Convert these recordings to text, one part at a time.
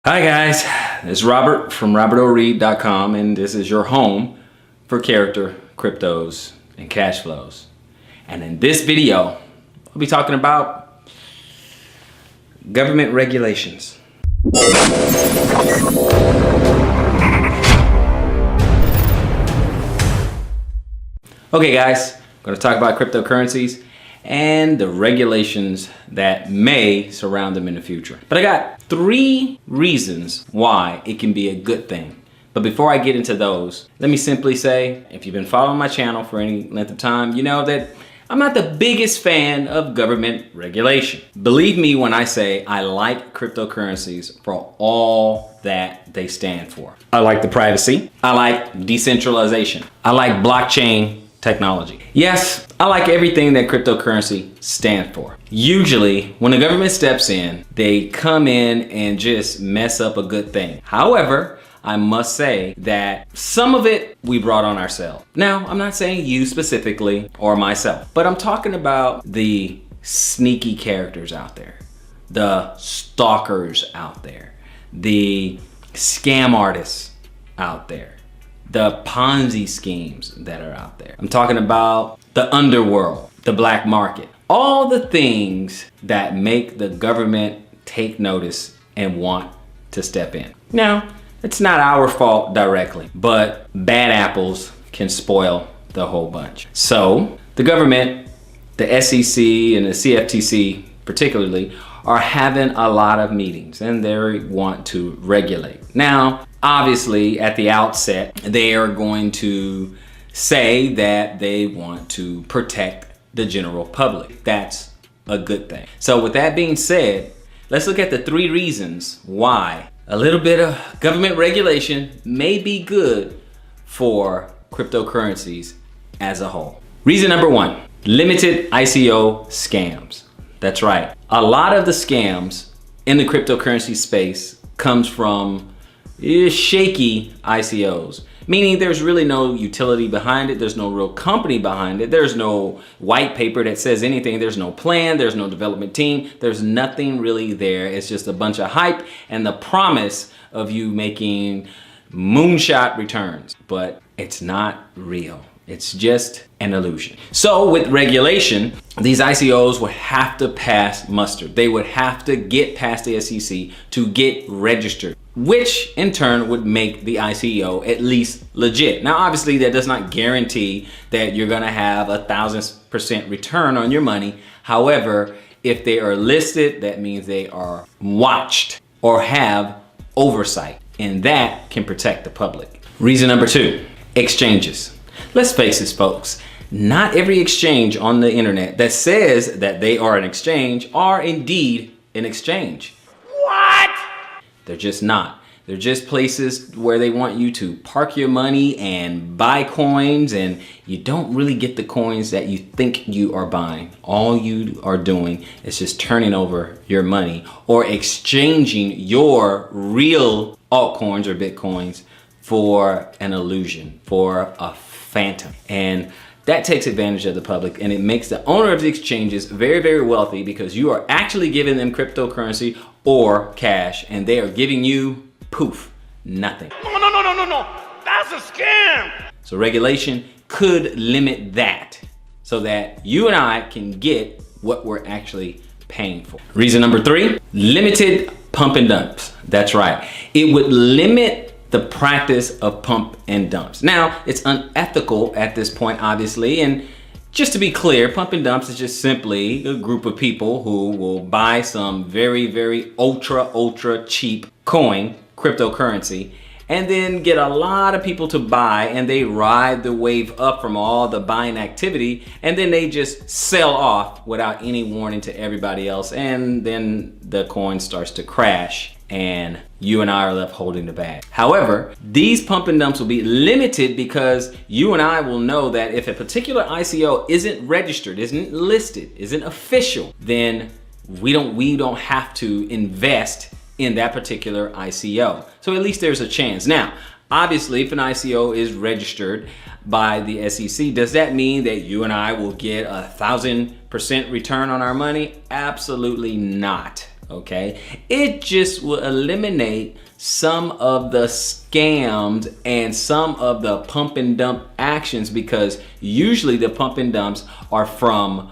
Hi guys, it's Robert from robertoreed.com, and this is your home for character, cryptos, and cash flows. And in this video, I'll be talking about government regulations. Okay guys, I'm going to talk about cryptocurrencies and the regulations that may surround them in the future. But I got 3 reasons why it can be a good thing. But before I get into those, let me simply say, if you've been following my channel for any length of time, you know that I'm not the biggest fan of government regulation. Believe me when I say I like cryptocurrencies for all that they stand for. I like the privacy. I like decentralization. I like blockchain technology. Yes, I like everything that cryptocurrency stands for. Usually, when the government steps in, they come in and just mess up a good thing. However, I must say that some of it we brought on ourselves. Now, I'm not saying you specifically or myself, but I'm talking about the sneaky characters out there, the stalkers out there, the scam artists out there, the Ponzi schemes that are out there. I'm talking about the underworld, the black market, all the things that make the government take notice and want to step in. Now, it's not our fault directly, but bad apples can spoil the whole bunch. So the government, the SEC and the CFTC particularly, are having a lot of meetings and they want to regulate. Now, obviously at the outset, they are going to say that they want to protect the general public. That's a good thing. So with that being said, let's look at the 3 reasons why a little bit of government regulation may be good for cryptocurrencies as a whole. Reason number 1, limited ICO scams. That's right. A lot of the scams in the cryptocurrency space comes from shaky ICOs, meaning there's really no utility behind it. There's no real company behind it. There's no white paper that says anything. There's no plan. There's no development team. There's nothing really there. It's just a bunch of hype and the promise of you making moonshot returns, but it's not real. It's just an illusion. So with regulation, these ICOs would have to pass muster. They would have to get past the SEC to get registered, which in turn would make the ICO at least legit. Now, obviously that does not guarantee that you're gonna have 1,000% return on your money. However, if they are listed, that means they are watched or have oversight, and that can protect the public. Reason number 2, exchanges. Let's face this, folks. Not every exchange on the internet that says that they are an exchange are indeed an exchange. What? They're just not. They're just places where they want you to park your money and buy coins, and you don't really get the coins that you think you are buying. All you are doing is just turning over your money or exchanging your real altcoins or bitcoins for an illusion, for a phantom. And that takes advantage of the public, and it makes the owner of the exchanges very, very wealthy because you are actually giving them cryptocurrency or cash, and they are giving you, poof, nothing. No. That's a scam. So regulation could limit that so that you and I can get what we're actually paying for. Reason number 3, limited pump and dumps. That's right. It would limit the practice of pump and dumps. Now, it's unethical at this point, obviously, and just to be clear, pump and dumps is just simply a group of people who will buy some very, very ultra cheap coin, cryptocurrency, and then get a lot of people to buy, and they ride the wave up from all the buying activity, and then they just sell off without any warning to everybody else, and then the coin starts to crash and you and I are left holding the bag. However, these pump and dumps will be limited because you and I will know that if a particular ICO isn't registered, isn't listed, isn't official, then we don't have to invest in that particular ICO. So at least there's a chance. Now, obviously, if an ICO is registered by the SEC, does that mean that you and I will get 1,000% return on our money? Absolutely not. okay? It just will eliminate some of the scams and some of the pump and dump actions, because usually the pump and dumps are from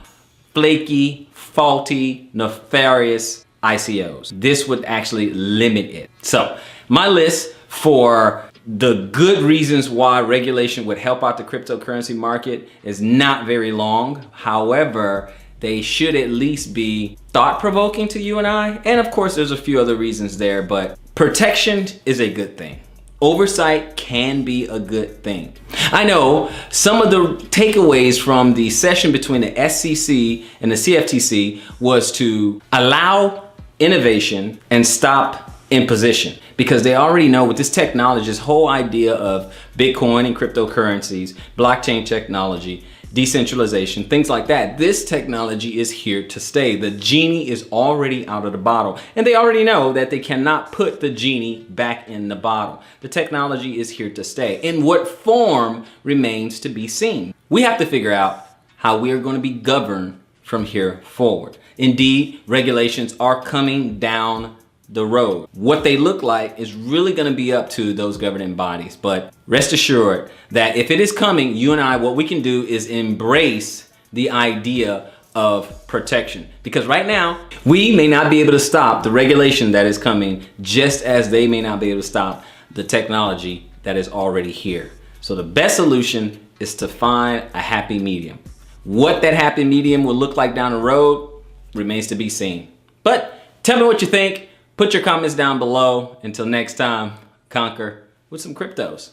flaky, faulty, nefarious ICOs. This would actually limit it. So my list for the good reasons why regulation would help out the cryptocurrency market is not very long. However, they should at least be thought-provoking to you and I. And of course, there's a few other reasons there, but protection is a good thing. Oversight can be a good thing. I know some of the takeaways from the session between the SEC and the CFTC was to allow innovation and stop imposition, because they already know with this technology, this whole idea of Bitcoin and cryptocurrencies, blockchain technology, decentralization, things like that, this technology is here to stay. The genie is already out of the bottle, and they already know that they cannot put the genie back in the bottle. The technology is here to stay. In what form remains to be seen. We have to figure out how we are going to be governed from here forward. Indeed, regulations are coming down the road. What they look like is really going to be up to those governing bodies. But rest assured that if it is coming, you and I, what we can do is embrace the idea of protection. Because right now, we may not be able to stop the regulation that is coming, just as they may not be able to stop the technology that is already here. So the best solution is to find a happy medium. What that happy medium will look like down the road remains to be seen. But tell me what you think. Put your comments down below. Until next time, conquer with some cryptos.